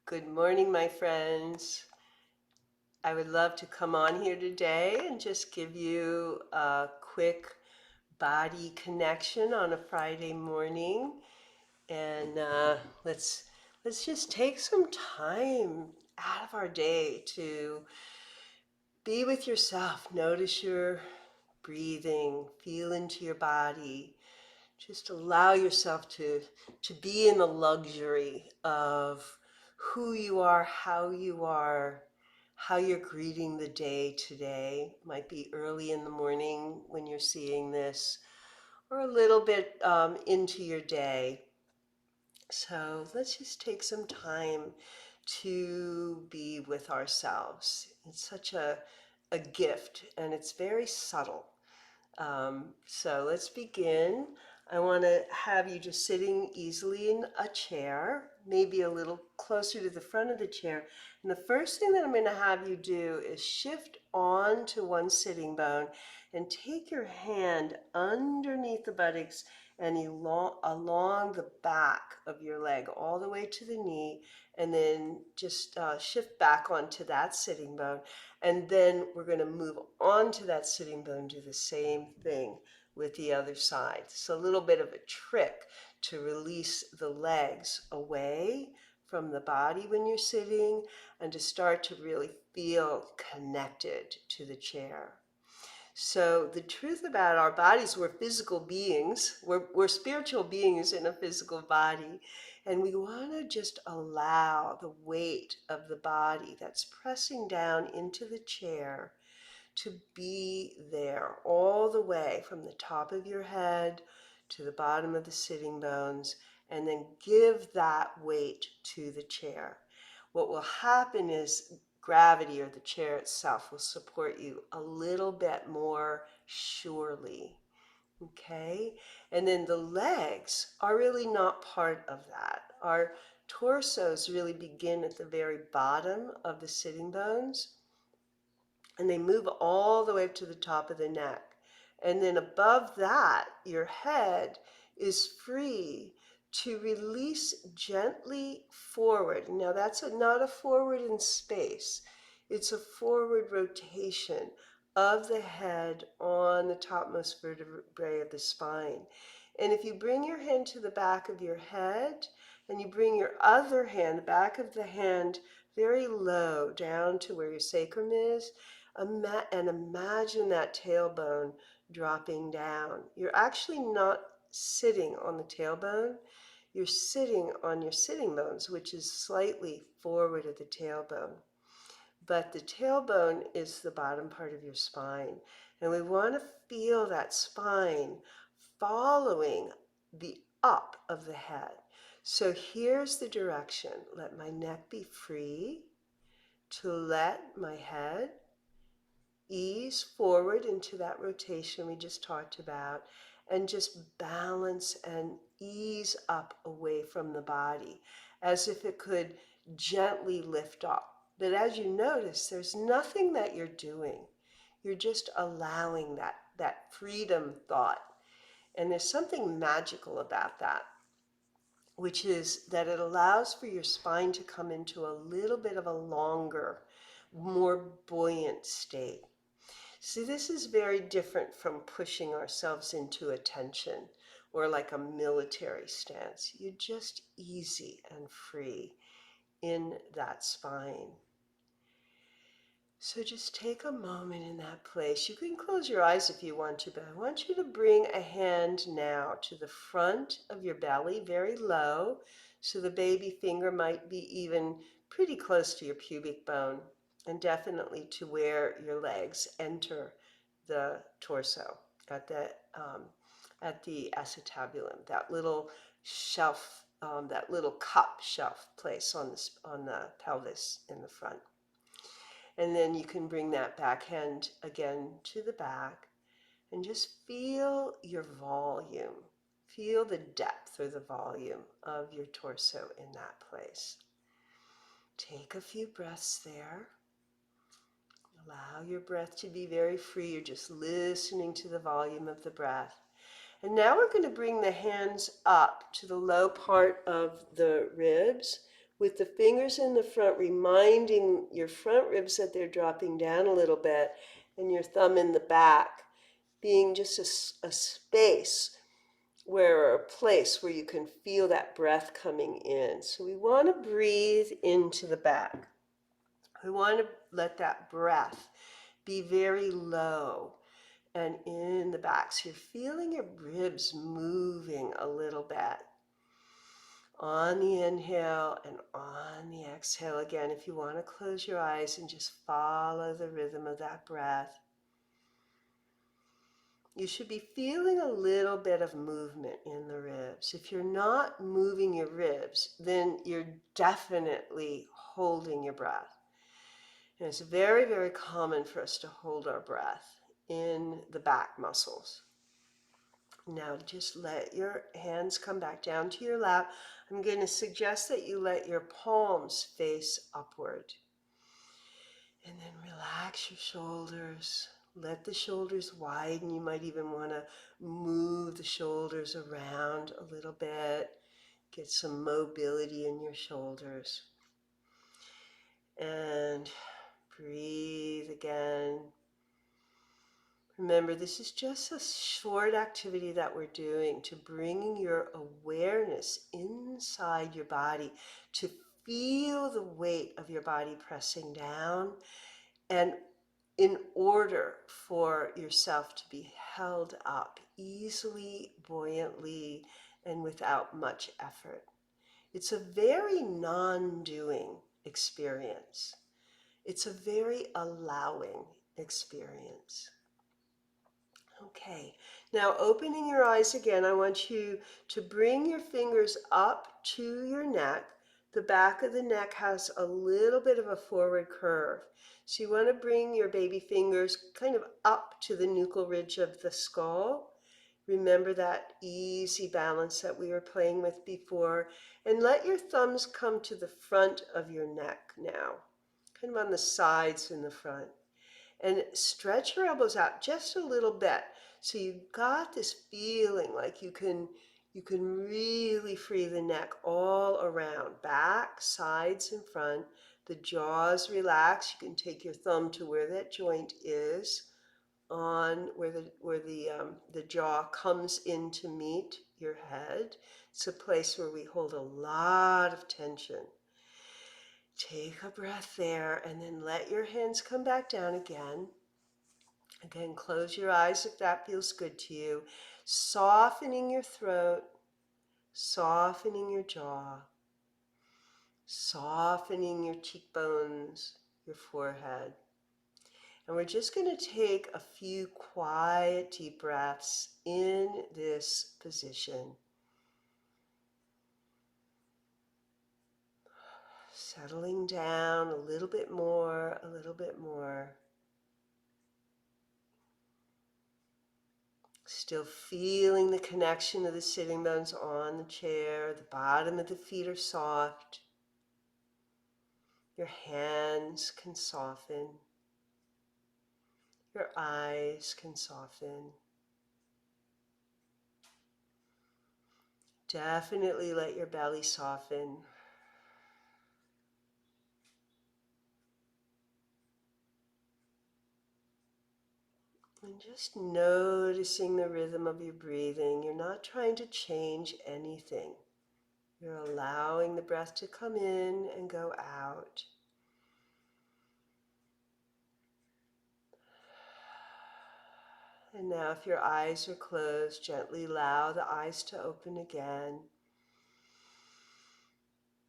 Good morning, my friends. I would love to come on here today and just give you a quick body connection on a Friday morning. And let's just take some time out of our day to be with yourself. Notice your breathing, feel into your body. Just allow yourself to be in the luxury of who you are, how you're greeting the day today. Might be early in the morning when you're seeing this, or a little bit into your day. So let's just take some time to be with ourselves. It's such a gift, and it's very subtle. So let's begin. I want to have you just sitting easily in a chair, maybe a little closer to the front of the chair. And the first thing that I'm going to have you do is shift on to one sitting bone and take your hand underneath the buttocks and along the back of your leg all the way to the knee, and then just shift back onto that sitting bone. And then we're going to move on to that sitting bone, do the same thing with the other side. So a little bit of a trick to release the legs away from the body when you're sitting and to start to really feel connected to the chair. So the truth about our bodies, we're physical beings. We're spiritual beings in a physical body. And we want to just allow the weight of the body that's pressing down into the chair to be there all the way from the top of your head to the bottom of the sitting bones, and then give that weight to the chair. What will happen is gravity, or the chair itself, will support you a little bit more surely. Okay? And then the legs are really not part of that. Our torsos really begin at the very bottom of the sitting bones, and they move all the way up to the top of the neck. And then above that, your head is free to release gently forward. Now that's not a forward in space. It's a forward rotation of the head on the topmost vertebrae of the spine. And if you bring your hand to the back of your head and you bring your other hand, the back of the hand, very low down to where your sacrum is, and imagine that tailbone dropping down. You're actually not sitting on the tailbone. You're sitting on your sitting bones, which is slightly forward of the tailbone. But the tailbone is the bottom part of your spine. And we want to feel that spine following the up of the head. So here's the direction. Let my neck be free to let my head ease forward into that rotation we just talked about, and just balance and ease up away from the body as if it could gently lift up. But as you notice, there's nothing that you're doing. You're just allowing that freedom thought. And there's something magical about that, which is that it allows for your spine to come into a little bit of a longer, more buoyant state. See, this is very different from pushing ourselves into a tension or like a military stance. You're just easy and free in that spine. So just take a moment in that place. You can close your eyes if you want to, but I want you to bring a hand now to the front of your belly, very low, so the baby finger might be even pretty close to your pubic bone, and definitely to where your legs enter the torso at the acetabulum, that little shelf, that little cup shelf place on the pelvis in the front. And then you can bring that back hand again to the back and just feel your volume. Feel the depth or the volume of your torso in that place. Take a few breaths there. Allow your breath to be very free. You're just listening to the volume of the breath. And now we're going to bring the hands up to the low part of the ribs, with the fingers in the front, reminding your front ribs that they're dropping down a little bit, and your thumb in the back, being just a space or a place where you can feel that breath coming in. So we want to breathe into the back. We want to let that breath be very low and in the back. So you're feeling your ribs moving a little bit on the inhale and on the exhale. Again, if you want to close your eyes and just follow the rhythm of that breath, you should be feeling a little bit of movement in the ribs. If you're not moving your ribs, then you're definitely holding your breath. And it's very, very common for us to hold our breath in the back muscles. Now just let your hands come back down to your lap. I'm going to suggest that you let your palms face upward. And then relax your shoulders. Let the shoulders widen. You might even want to move the shoulders around a little bit. Get some mobility in your shoulders. And breathe again. Remember, this is just a short activity that we're doing to bringing your awareness inside your body, to feel the weight of your body pressing down, and in order for yourself to be held up easily, buoyantly, and without much effort. It's a very non-doing experience. It's a very allowing experience. Okay, now opening your eyes again, I want you to bring your fingers up to your neck. The back of the neck has a little bit of a forward curve. So you want to bring your baby fingers kind of up to the nuchal ridge of the skull. Remember that easy balance that we were playing with before. And let your thumbs come to the front of your neck now, kind of on the sides and the front. And stretch your elbows out just a little bit. So you've got this feeling like you can really free the neck all around, back, sides, and front. The jaws relax. You can take your thumb to where that joint is, on where the jaw comes in to meet your head. It's a place where we hold a lot of tension. Take a breath there and then let your hands come back down again. Again, close your eyes if that feels good to you. Softening your throat, softening your jaw, softening your cheekbones, your forehead. And we're just going to take a few quiet, deep breaths in this position. Settling down a little bit more, a little bit more. Still feeling the connection of the sitting bones on the chair. The bottom of the feet are soft. Your hands can soften. Your eyes can soften. Definitely let your belly soften. And just noticing the rhythm of your breathing. You're not trying to change anything. You're allowing the breath to come in and go out. And now if your eyes are closed, gently allow the eyes to open again.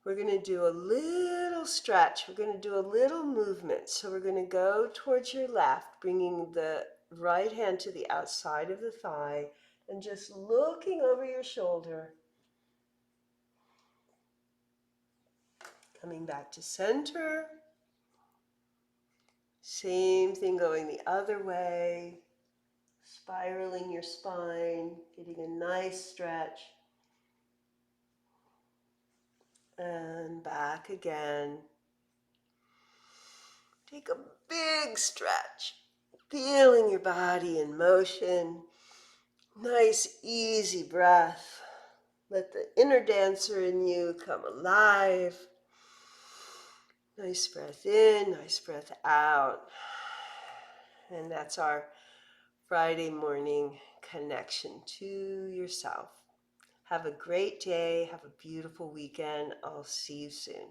We're going to do a little stretch. We're going to do a little movement. So we're going to go towards your left, bringing the right hand to the outside of the thigh and just looking over your shoulder. Coming back to center. Same thing going the other way. Spiraling your spine, getting a nice stretch. And back again. Take a big stretch, feeling your body in motion. Nice, easy breath. Let the inner dancer in you come alive. Nice breath in, nice breath out. And that's our Friday morning connection to yourself. Have a great day. Have a beautiful weekend. I'll see you soon.